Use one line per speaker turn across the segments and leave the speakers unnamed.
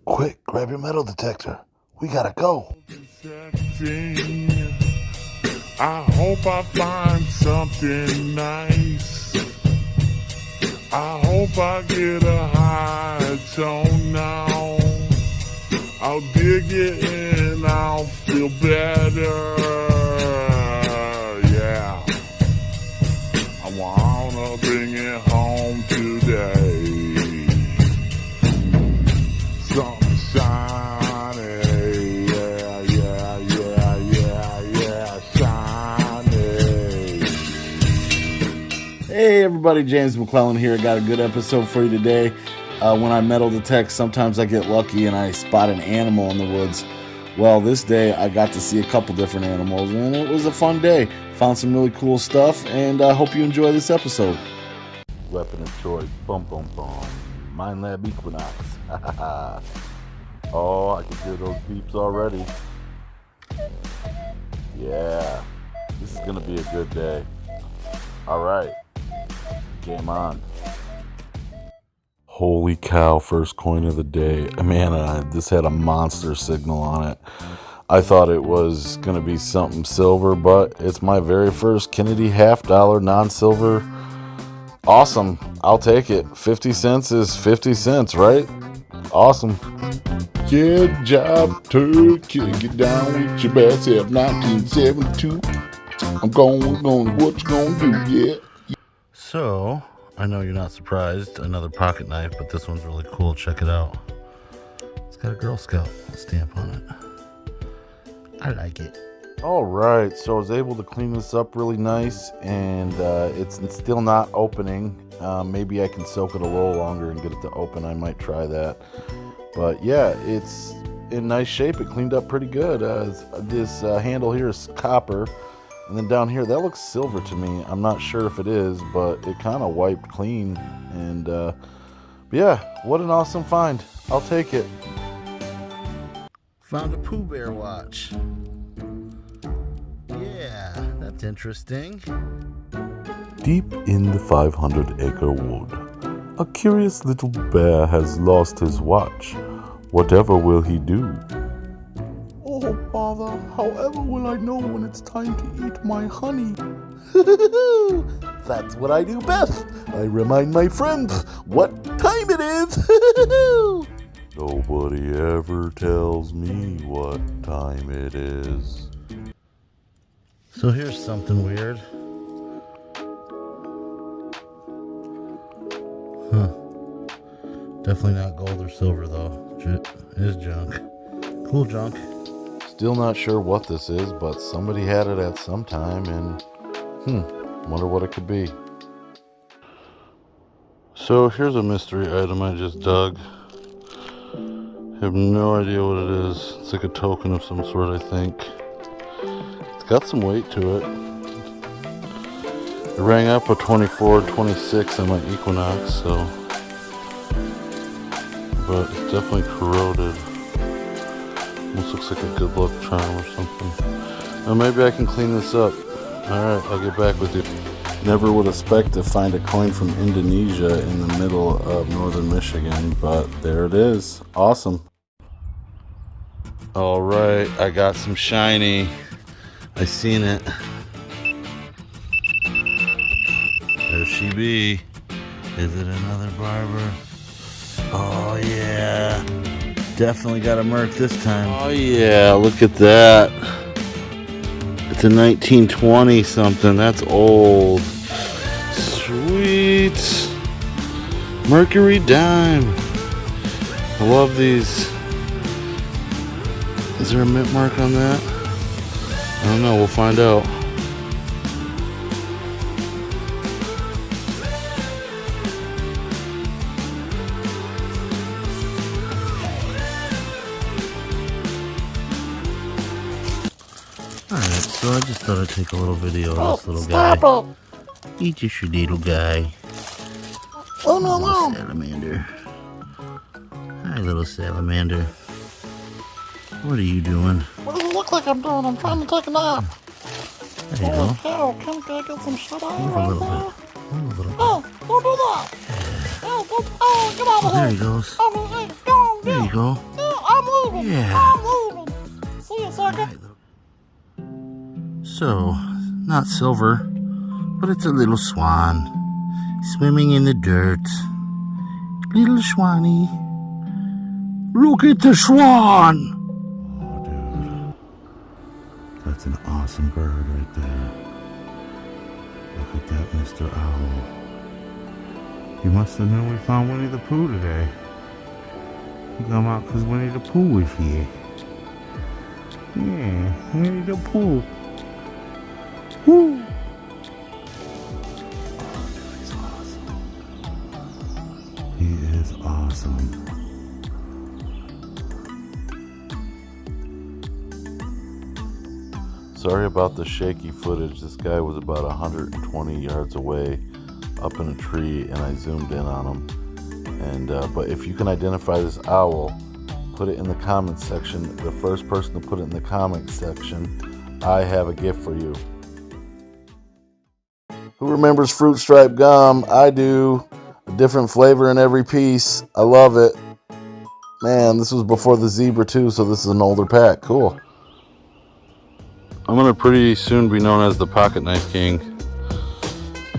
Quick, grab your metal detector. We gotta go.
I hope I find something nice. I hope I get a high tone now. I'll dig it and I'll feel better. Yeah. I wanna bring it home today. Sunshine, yeah, yeah, yeah, yeah, yeah, shiny.
Hey everybody, James McClellan here. Got a good episode for you today. When I metal detect, sometimes I get lucky and I spot an animal in the woods. Well, this day I got to see a couple different animals and it was a fun day. Found some really cool stuff and I hope you enjoy this episode. Weapon of choice, bum bum bum. Mind Lab Equinox. Oh, I can hear those beeps already. Yeah, this is gonna be a good day. Alright, game on. Holy cow, first coin of the day. Man, this had a monster signal on it. I thought it was going to be something silver, but it's my very first Kennedy $50 non-silver. Awesome. I'll take it. 50 cents is 50 cents, right? Awesome. Good job, turkey. Get down with your best self. 1972. I'm going, what you gonna do, yeah? So, I know you're not surprised, another pocket knife, but this one's really cool. Check it out. It's got a Girl Scout stamp on it. I like it. Alright, so I was able to clean this up really nice, and it's still not opening. Maybe I can soak it a little longer and get it to open. I might try that. But yeah, it's in nice shape. It cleaned up pretty good. This handle here is copper. And then down here, that looks silver to me. I'm not sure if it is, but it kind of wiped clean. And yeah, what an awesome find. I'll take it. Found a Pooh Bear watch. Yeah, that's interesting. Deep in the 500-acre wood, a curious little bear has lost his watch. Whatever will he do? Oh, bother, however will I know when it's time to eat my honey? That's what I do best. I remind my friends what time it is. Nobody ever tells me what time it is. So here's something weird. Definitely not gold or silver though. It is junk. Cool junk. Still not sure what this is, but somebody had it at some time, and wonder what it could be. So here's a mystery item I just dug. Have no idea what it is. It's like a token of some sort, I think. It's got some weight to it. It rang up a 24, 26 on my Equinox, so. But it's definitely corroded. Almost looks like a good luck charm or something. Or maybe I can clean this up. Alright, I'll get back with you. Never would expect to find a coin from Indonesia in the middle of northern Michigan, but there it is. Awesome. Alright, I got some shiny. I seen it. There she be. Is it another barber? Oh yeah. Definitely got a Merc this time. Oh yeah, look at that. It's a 1920 something. That's old. Sweet. Mercury dime. I love these. Is there a mint mark on that? I don't know, we'll find out. Alright, so I just thought I'd take a little video of this little guy. He's just your little guy. Oh no, no! Salamander. Hi, little salamander. What are you doing?
What does it look like I'm doing? I'm trying to take a nap.
There you go.
Cow, can I get some shut eye
Move a
right
little
there?
bit. Move a little bit.
Oh, don't do that. Oh, get out of
Oh,
here.
there he goes.
Oh, hey, go,
There you go.
go. leaving.
Yeah.
I'm leaving. See you, sucker.
So, not silver, but it's a little swan swimming in the dirt. Little Swanee. Look at the swan! Oh, dude. That's an awesome bird right there. Look at that, Mr. Owl. You must have known we found Winnie the Pooh today. You come out because Winnie the Pooh is here. Yeah, Winnie the Pooh. Woo! Oh, dude, he's awesome. He is awesome. Sorry about the shaky footage. This guy was about 120 yards away up in a tree and I zoomed in on him. And but if you can identify this owl, put it in the comments section. The first person to put it in the comments section, I have a gift for you. Who remembers fruit stripe gum? I do. A different flavor in every piece. I love it. Man, this was before the zebra too, so this is an older pack. Cool. I'm gonna pretty soon be known as the pocket knife king,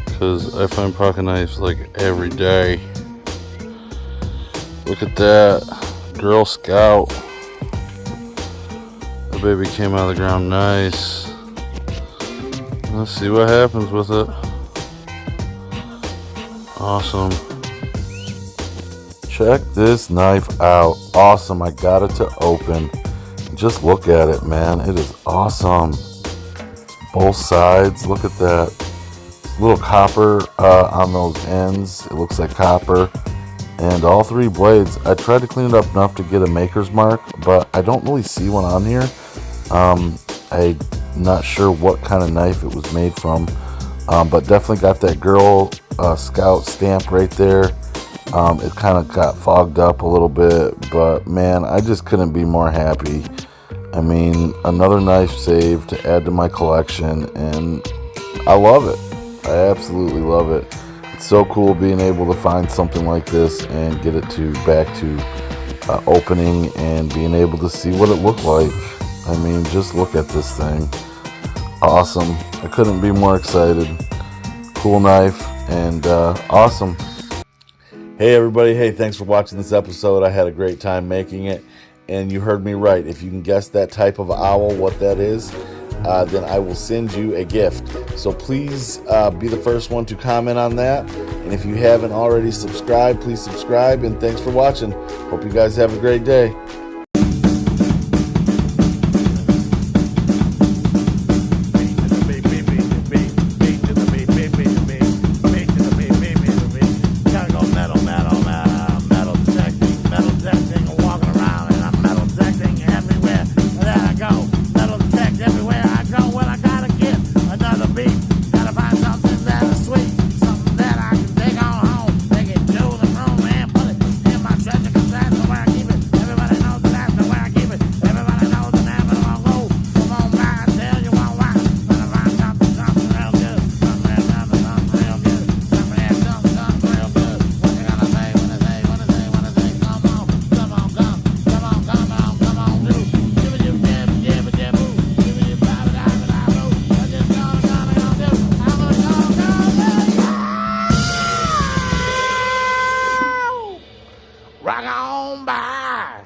because I find pocket knives like every day. Look at that. Girl Scout. The baby came out of the ground nice. Let's see what happens with it. Awesome. Check this knife out. Awesome. I got it to open. Just look at it, man. It is awesome. Both sides. Look at that. Little copper on those ends. It looks like copper. And all three blades. I tried to clean it up enough to get a maker's mark, but I don't really see one on here. I'm not sure what kind of knife it was made from, but definitely got that Girl Scout stamp right there. It kind of got fogged up a little bit, but man, I just couldn't be more happy. I mean, another knife saved to add to my collection, and I love it. I absolutely love it. It's so cool being able to find something like this and get it back to opening and being able to see what it looked like. I mean, just look at this thing. Awesome. I couldn't be more excited. Cool knife and awesome. Hey everybody, hey, thanks for watching this episode. I had a great time making it, and you heard me right. If you can guess that type of owl, what that is, then I will send you a gift. So please be the first one to comment on that. And if you haven't already subscribed, please subscribe, and thanks for watching. Hope you guys have a great day.
Rock on by.